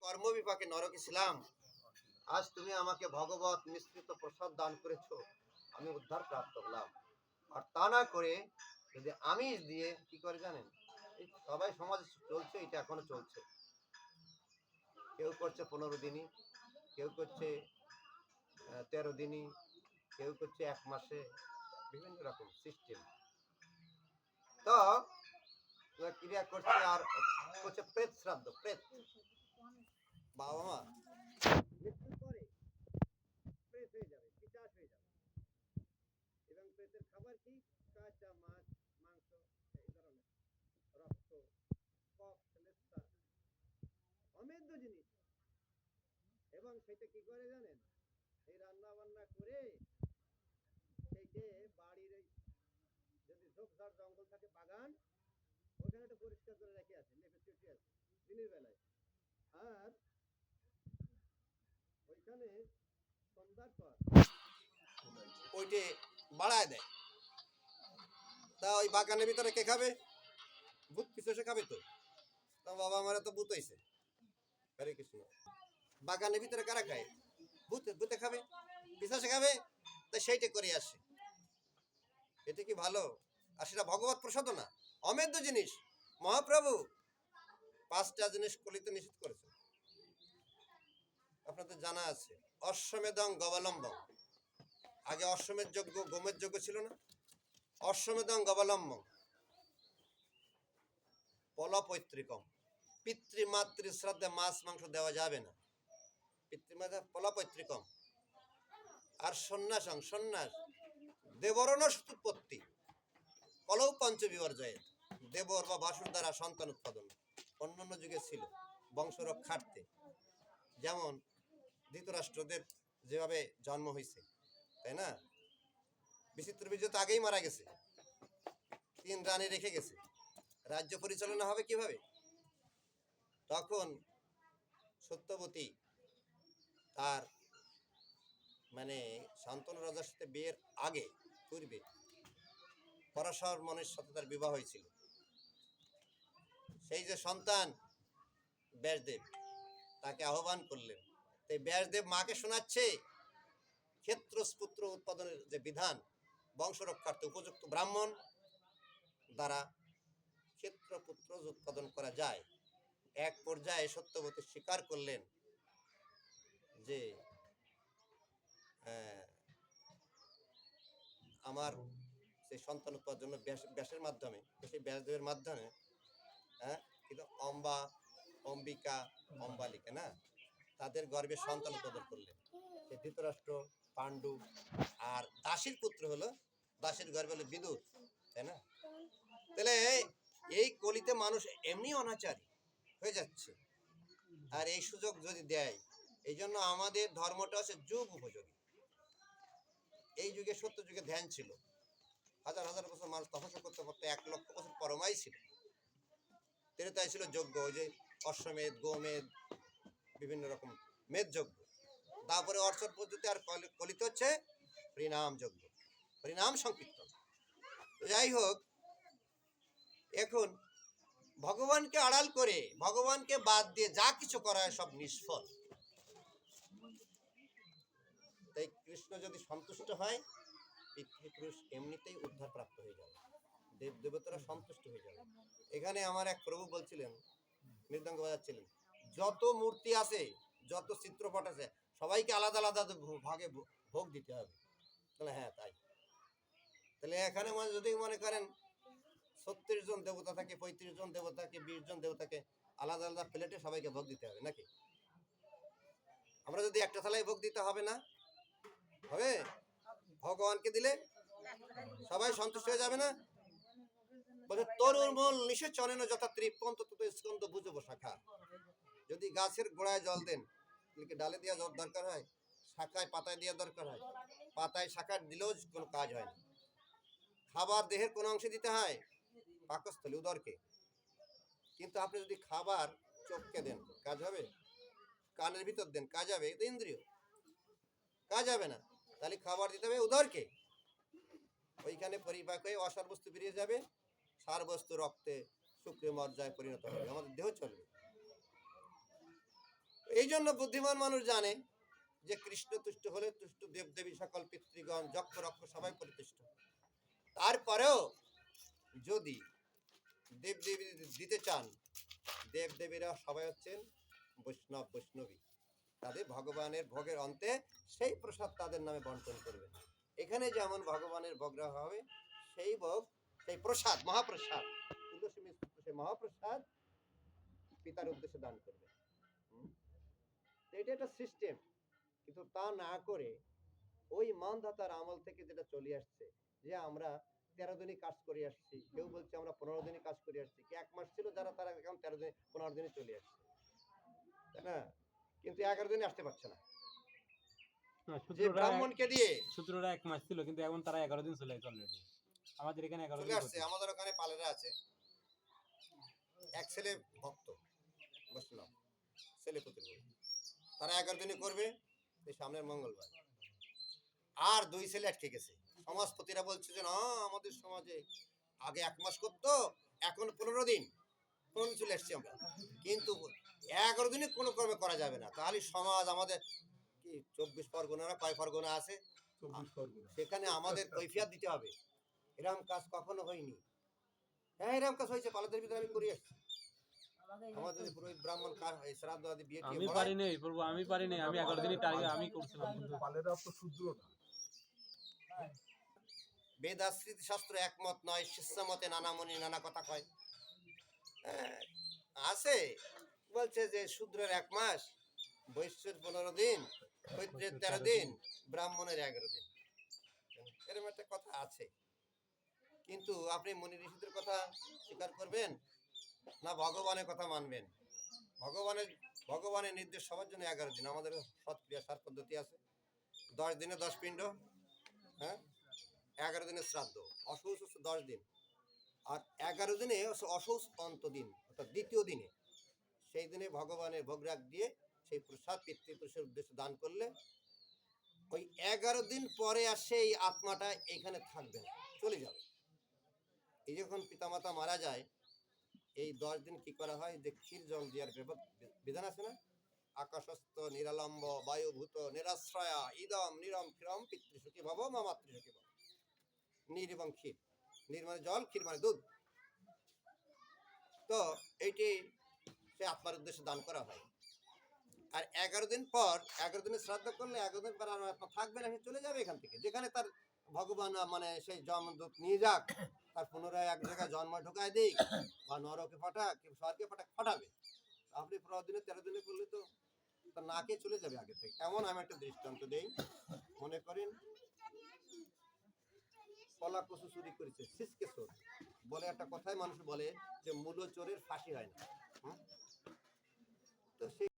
কর্মবিপাকে নরকে ছিলাম, আজ তুমি আমাকে ভগবত মিশ্রিত প্রসাদ দান করেছো, আমি উদ্ধার প্রাপ্ত হলাম। আর তা না করে যদি আমিষ দিয়ে কি করে জানেন, এই সবাই সমাজে চলছে, এটা এখনো চলছে। কেউ করছে 15 দিনই, কেউ করছে 13 দিনই, কেউ করছে 1 মাসে, বিভিন্ন রকম সিস্টেম। তো ক্রিয়া করছে আর করছে প্রেত শ্রাদ্ধ। প্রেত বাবা মা মৃত্যুর পরে প্রেত হয়ে যাবে, পিশাচ হয়ে যাবে। এবং প্রেতের খাবার কি? কাঁচা মাছ, মাংস, এই ধরনের রক্ত, কক, লেস্তা, অমেদ্য জিনিস। এবং সেটা কি করে জানেন, এই রান্না বান্না করে সেইকে বাড়ির যদি ঝোপঝাড় জঙ্গল থাকে, বাগান, ওখানে একটা পরিষ্কার করে রেখে আছে, লেপে চুটি আছে দিনের বেলায়। আর ওইখানে সন্ধ্যার পর ওইটে বাড়ায় দেয়। তা ওই বাগানের ভিতরে কে খাবে? ভূত পিছনে খাবে তো। তা বাবা আমারা তো ভূত হয়েছে। হরে কৃষ্ণ। বাগানের ভিতরে কারা খায়? ভূত। ভূতে খাবে, পিছাসে খাবে। তা সেইটা করে আসে। এটা কি ভালো? আর সেটা ভগবত প্রসাদ না, অমেদ্য জিনিস। মহাপ্রভু 5টা জিনিস কলিতে নিষেধ করেছেন, আপনাদের জানা আছে। অশ্বমেধং গবালম্বম। আগে অশ্বমেধ যজ্ঞ, গোমের যজ্ঞ ছিল না? অশ্বমেধং গবালম্বম পলপৈত্রিকম। পিতৃমাতৃ শ্রাদ্ধে মাছ মাংস দেওয়া যাবে না। পিতৃমাতা পলপৈত্রিকম। আর সন্ন্যাসং, সন্ন্যাস দেবরণ উৎপত্তি কলৌ পঞ্চবিবর্জয়ের। দেবর বা বাসুর দ্বারা সন্তান উৎপাদন অন্যান্য যুগে ছিল বংশ রক্ষার্থে। যেমন ধৃতরাষ্ট্রদের যেভাবে জন্ম হয়েছে, তাই না? বিচিত্র বীর্য তো আগেই মারা গেছে, 3 রানী রেখে গেছে, রাজ্য পরিচালনা হবে কিভাবে? তখন সত্যবতী তার মানে শান্তনু রাজার সাথে বিয়ের আগে পূর্বে পরাশর মনের সাথে তার বিবাহ হয়েছিল। সেই যে সন্তান ব্যাসদেব, তাকে আহ্বান করলেন। তাই ব্যাসদেব মাকে শোনাচ্ছে ক্ষেত্রপুত্র উৎপাদনের যে বিধান, বংশ রক্ষার্থে উপযুক্ত ব্রাহ্মণ দ্বারা ক্ষেত্রপুত্র উৎপাদন করা যায়। এক পর্যায়ে সত্যবতী স্বীকার করলেন যে আমার সেই সন্তান উৎপাদনের জন্য ব্যাসের মাধ্যমে, সেই ব্যাসদেবের মাধ্যমে, কিন্তু অম্বা, অম্বিকা, অম্বালিকা না, তাদের গর্ভে সন্তান উৎপাদন করলেন। সেই ধৃতরাষ্ট্র, পাণ্ডু আর দাসীর পুত্র হলো, দাসীর গর্ভে হলো বিদুর, তাই না? তাহলে এই কলিতে মানুষ এমনি অনাচারী হয়ে যাচ্ছে। আর এই সুযোগ যদি দেয়, এই জন্য আমাদের ধর্মটা হচ্ছে যুগ উপযোগী। এই যুগে সত্য যুগে ধ্যান ছিল, হাজার হাজার বছর মানুষ তপস্যা করতে করতে 1 লক্ষ বছর পরমাই ছিল। তাই ছিল যজ্ঞ, ওই যে অশ্বমেধ, গোমেধ, বিভিন্ন রকম মেধ যজ্ঞ। তারপরে অর্চন পদ্ধতি। আর কলিত হচ্ছে হরিনাম যজ্ঞ, হরিনাম সংকীর্তন। যাই হোক, এখন ভগবানকে আড়াল করে, ভগবানকে বাদ দিয়ে যা কিছু করা হয় সব নিষ্ফল। তাই কৃষ্ণ যদি সন্তুষ্ট হয়, পিতৃপুরুষ এমনিতেই উদ্ধার প্রাপ্ত হয়ে যাবে, দেব দেবতারা সন্তুষ্ট হয়ে যাবে। এখানে আমার এক প্রভু বলছিলেন, মৃদঙ্গ বাজাচ্ছিলেন, যত মূর্তি আছে, যত চিত্রপট আছে, সবাইকে আলাদা আলাদা ভাগে ভোগ দিতে হবে। তাহলে হ্যাঁ, তাই। তাহলে এখানে যদি মনে করেন 36 জন দেবতা থাকে, 35 জন দেবতা থাকে, 20 জন দেবতাকে আলাদা আলাদা প্লেটে সবাইকে ভোগ দিতে হবে নাকি? আমরা যদি একটা থালায় ভোগ দিতে হবে না, হবে? ভগবানকে দিলে সবাই সন্তুষ্ট হয়ে যাবে না? বলে তরুর মূল নিষেচনেন যথা ত্রিপন্ত তত স্কন্দ বুঝবো শাখা। যদি গাছের গোড়ায় জল দেন, তাহলে ডালে দেওয়া জল দরকার হয়? শাখায় পাতায় দেওয়া দরকার হয়? পাতায় শাখায় দিলেও কোনো কাজ হয় না। খাবার দেহের কোন অংশে দিতে হয়? পাকস্থলী, উদরকে। কিন্তু আপনি যদি খাবার চোখকে দেন, কাজ হবে? কানের ভিতর দেন, কাজ হবে? এটা ইন্দ্রিয়, কাজ হবে না। তাহলে খাবার দিতে হবে উদরকে। ওইখানে পরিপাক হয়ে অসার বস্তু বেরিয়ে যাবে, সার বস্তু রক্তে শুক্রে মজ্জায় পরিণত হবে, আমাদের দেহ চলবে। এই জন্য বুদ্ধিমান মানুষ জানে যে কৃষ্ণ তুষ্ট হলে তুষ্ট দেবদেবী সকল পিতৃগণ যক্ষ রক্ষ সবাই পরিতুষ্ট। তারপরেও যদি দেবদেবী দিতে চান, দেবদেবীরা সবাই হচ্ছেন বৈষ্ণবী, তাদের ভগবানের ভোগের অন্তে সেই প্রসাদ তাদের নামে বন্টন করবে। এখানে যেমন ভগবানের ভোগ রাখা হবে, সেই ভোগ, সেই প্রসাদ, মহাপ্রসাদ, তুলসী মিশ্র সেই মহাপ্রসাদ পিতার উদ্দেশ্যে দান করবে। এটা একটা সিস্টেম। কিন্তু তা না করে ওই মানধাতার আমল থেকে যেটা চলে আসছে, যে আমরা 13 দিনই কাজ করে আসছি, কেউ বলছে আমরা 15 দিনই কাজ করে আসছি, কি 1 মাস ছিল যারা, তারা এখন 13 দিন 15 দিনে চলে আসছে, তাই না? কিন্তু 11 দিনে আসতে পারছে না। যে ব্রাহ্মণকে দিয়ে সূত্রটা 1 মাস ছিল, কিন্তু এখন তারা 11 দিন চলে আসছে অলরেডি। আমাদের এখানে 11 দিন চলে আসছে। আমাদের ওখানে পালেরা আছে, এক ছেলে ভক্ত বৈষ্ণব, ছেলে পুত্র, তারা 11 দিনে করবে এই সামনের মঙ্গলবার। আর 2 ছেলে আটকে গেছে। সমাজপতিরা বলছে যে না, আমাদের সমাজে আগে 1 মাস করতো, এখন 15 দিন চলে আসছি আমরা, কিন্তু 11 দিনে কোনো কর্মে করা যাবে না। তাহলে সমাজ আমাদের কি 24 পরগনা না কয় পরগনা আছে, সেখানে আমাদের কৈফিয়ত দিতে হবে। এরকম কাজ কখনো হয়নি। হ্যাঁ, এরকম কাজ হয়েছে, পালাদের ভিতরে আমি করে আসছি। আমাদের পুরোহিত ব্রাহ্মণ কার শ্রাদ্ধ আদি বিয়ে আমি পারি নাই প্রভু, আমি পারি নাই। আমি 11 দিনই টার্গেট আমি করছিলাম, কিন্তু পালেরা তো শূদ্র না। বেদাশ্রিত শাস্ত্র একমত নয়, শিষ্যমতে নানা মনি নানা কথা কয়। আছে বলছে যে শূদ্রের 1 মাস, বৈশ্যের 15 দিন, কৈত্রের 13 দিন, ব্রাহ্মণের 11 দিন, এরকম একটা কথা আছে। কিন্তু আপনি মুনি ঋষিদের কথা স্বীকার করবেন না ভগবানের কথা মানবেন? ভগবানের নির্দেশ সবার জন্য 11 দিন। আমাদের সৎক্রিয়া সার পদ্ধতি আছে, 10 দিনে 10 পিণ্ড, হ্যাঁ, 11 দিনের শ্রাদ্ধ, অসৌচ 10 দিন, আর 11 দিনে অসৌচ অন্ত দিন, অর্থাৎ দ্বিতীয় দিনে, সেই দিনে ভগবানের ভোগ রাখ দিয়ে সেই প্রসাদ পিতৃপুরুষের উদ্দেশ্যে দান করলে ওই 11 দিন পরে আর সেই আত্মাটা এখানে থাকবে না, চলে যাবে। এই যখন পিতামাতা মারা যায়, এই 10 দিন কি করা হয়, যে ক্ষীর জল দেওয়ার বিধান আছে না, আকাশস্থ নিরালম্ব বায়ুভূত নিরাশ্রয়া ইদম নিরম ক্ষীরম পিতৃসুখী ভব মা মাতৃসুখী ভব। নীর এবং ক্ষীর, নীর মানে জল, ক্ষীর মানে দুধ। তো এইটি সে আত্মার উদ্দেশ্যে দান করা হয়। আর 11 দিন পর, 11 দিনের শ্রাদ্ধ করলে 11 দিন পর আর আত্মা থাকবে না, সে চলে যাবে এখান থেকে, যেখানে তার ভগবান মানে সেই জমদূত নিয়ে যাক, তার পুনরায় এক জায়গায় জন্ম ঢোকায় দিক, বা নরকে পাঠাক, স্বর্গে পাঠাক, পাঠাবে। আপনি 15 দিনে 13 দিনে করলে তো তার নাকে চলে যাবে আগে থেকে। এমন আমি একটা দৃষ্টান্ত দেই, মনে করেন কলা কচু চুরি করেছে, সিসকে চোর বলে একটা কথাই মানুষ বলে যে মূল চোরের ফাঁসি হয় না। তো সেই